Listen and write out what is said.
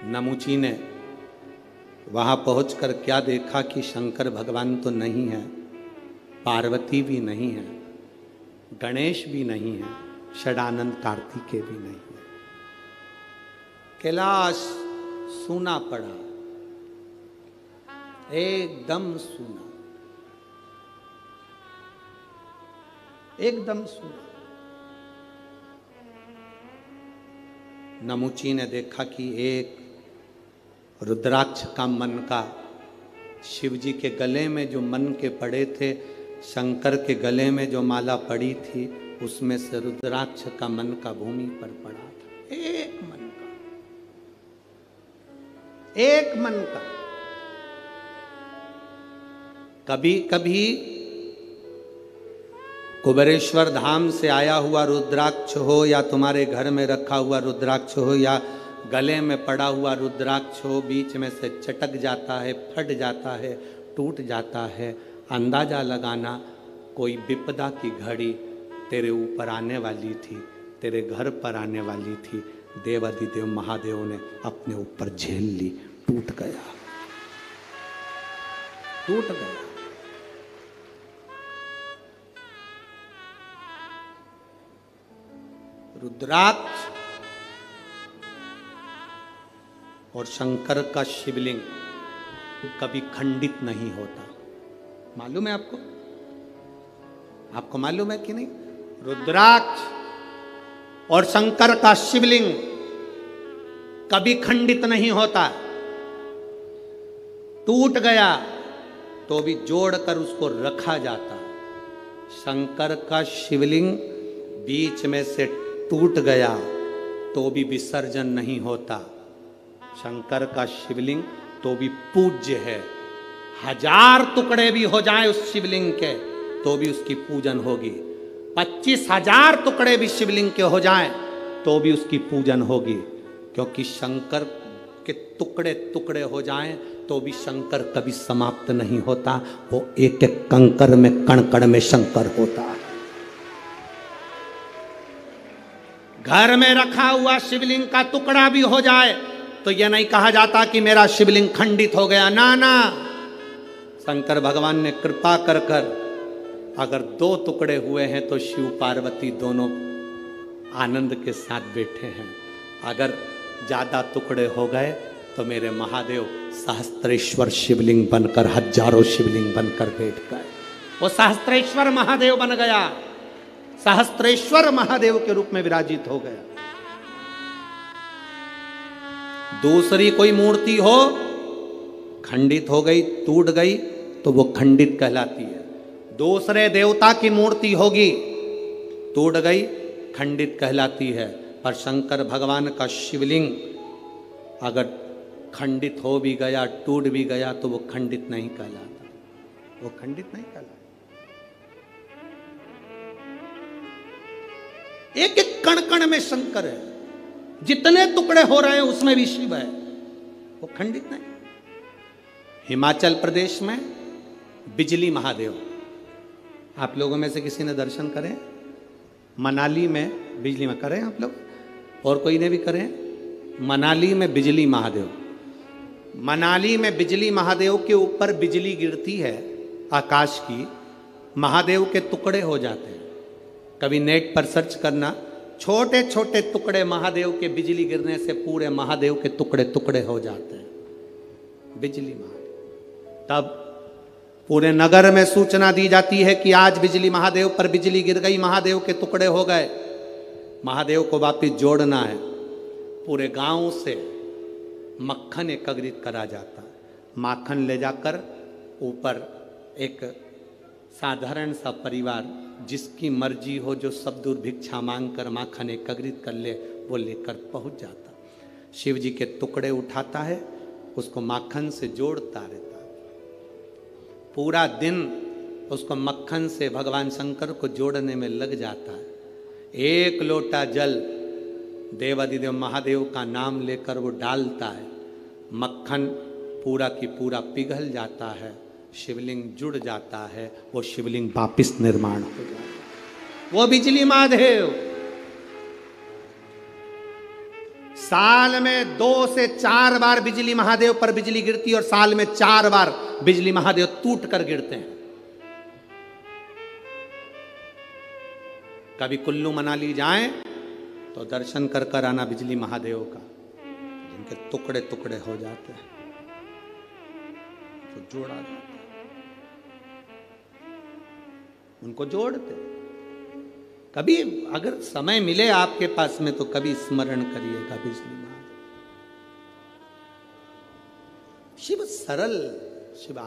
नमुची ने वहां पहुंचकर क्या देखा कि शंकर भगवान तो नहीं है, पार्वती भी नहीं है, गणेश भी नहीं है, षडानंद कार्तिकेय भी नहीं है। कैलाश सूना पड़ा, एकदम सूना, एकदम सूना। नमुची ने देखा कि एक रुद्राक्ष का मन का, शिव जी के गले में जो मन के पड़े थे, शंकर के गले में जो माला पड़ी थी, उसमें से रुद्राक्ष का मन का भूमि पर पड़ा था। एक मन का, एक मन का। कभी कभी कुबेरेश्वर धाम से आया हुआ रुद्राक्ष हो, या तुम्हारे घर में रखा हुआ रुद्राक्ष हो, या गले में पड़ा हुआ रुद्राक्ष हो, बीच में से चटक जाता है, फट जाता है, टूट जाता है। अंदाजा लगाना कोई विपदा की घड़ी तेरे ऊपर आने वाली थी, तेरे घर पर आने वाली थी। देवाधिदेव महादेव ने अपने ऊपर झेल ली, टूट गया, टूट गया। रुद्राक्ष और शंकर का शिवलिंग कभी खंडित नहीं होता। मालूम है आपको? आपको मालूम है कि नहीं? रुद्राक्ष और शंकर का शिवलिंग कभी खंडित नहीं होता। टूट गया तो भी जोड़कर उसको रखा जाता। शंकर का शिवलिंग बीच में से टूट गया तो भी विसर्जन नहीं होता। शंकर का शिवलिंग तो भी पूज्य है। 1000 टुकड़े भी हो जाए उस शिवलिंग के तो भी उसकी पूजन होगी। 25,000 टुकड़े भी शिवलिंग के हो जाए तो भी उसकी पूजन होगी, क्योंकि शंकर के टुकड़े टुकड़े हो जाएं तो भी शंकर कभी समाप्त नहीं होता। वो एक एक कंकर में, कण कण में शंकर होता है। घर में रखा हुआ शिवलिंग का टुकड़ा भी हो जाए तो यह नहीं कहा जाता कि मेरा शिवलिंग खंडित हो गया। ना ना, शंकर भगवान ने कृपा कर कर अगर 2 टुकड़े हुए हैं तो शिव पार्वती दोनों आनंद के साथ बैठे हैं। अगर ज्यादा टुकड़े हो गए तो मेरे महादेव सहस्त्रेश्वर शिवलिंग बनकर, हजारों शिवलिंग बनकर बैठ गए। वो सहस्त्रेश्वर महादेव बन गया, सहस्त्रेश्वर महादेव के रूप में विराजित हो गया। दूसरी कोई मूर्ति हो, खंडित हो गई, टूट गई तो वो खंडित कहलाती है। दूसरे देवता की मूर्ति होगी, टूट गई, खंडित कहलाती है। पर शंकर भगवान का शिवलिंग अगर खंडित हो भी गया, टूट भी गया तो वो खंडित नहीं कहलाता, वो खंडित नहीं कहलाता। एक एक कण कण में शंकर है, जितने टुकड़े हो रहे हैं उसमें भी शिव है, वो खंडित नहीं। हिमाचल प्रदेश में बिजली महादेव, आप लोगों में से किसी ने दर्शन करें? मनाली में बिजली में करें आप लोग, और कोई ने भी करें? मनाली में बिजली महादेव, मनाली में बिजली महादेव के ऊपर बिजली गिरती है आकाश की, महादेव के टुकड़े हो जाते हैं। कभी नेट पर सर्च करना, छोटे छोटे टुकड़े महादेव के बिजली गिरने से पूरे महादेव के टुकड़े टुकड़े हो जाते हैं, बिजली महादेव। तब पूरे नगर में सूचना दी जाती है कि आज बिजली महादेव पर बिजली गिर गई, महादेव के टुकड़े हो गए, महादेव को वापिस जोड़ना है। पूरे गांव से मक्खन एकत्रित करा जाता है, माखन ले जाकर ऊपर एक साधारण सा परिवार जिसकी मर्जी हो, जो सब दूर भिक्षा मांग कर माखन एकत्रित कर ले, वो लेकर पहुंच जाता। शिव जी के टुकड़े उठाता है, उसको माखन से जोड़ता रहता है। पूरा दिन उसको मक्खन से भगवान शंकर को जोड़ने में लग जाता है। एक लोटा जल देवाधिदेव महादेव का नाम लेकर वो डालता है, मक्खन पूरा की पूरा पिघल जाता है, शिवलिंग जुड़ जाता है, वो शिवलिंग वापिस निर्माण हो जाता है। वो बिजली महादेव साल में 2 से 4 बार बिजली महादेव पर बिजली गिरती और साल में 4 बार बिजली महादेव टूट कर गिरते हैं। कभी कुल्लू मनाली जाएं तो दर्शन कर कर आना बिजली महादेव का, जिनके टुकड़े टुकड़े हो जाते हैं तो जोड़ा जाता है, उनको जोड़ते। कभी अगर समय मिले आपके पास में तो कभी स्मरण करिएगा बिजली महादेव। शिव सरल शिव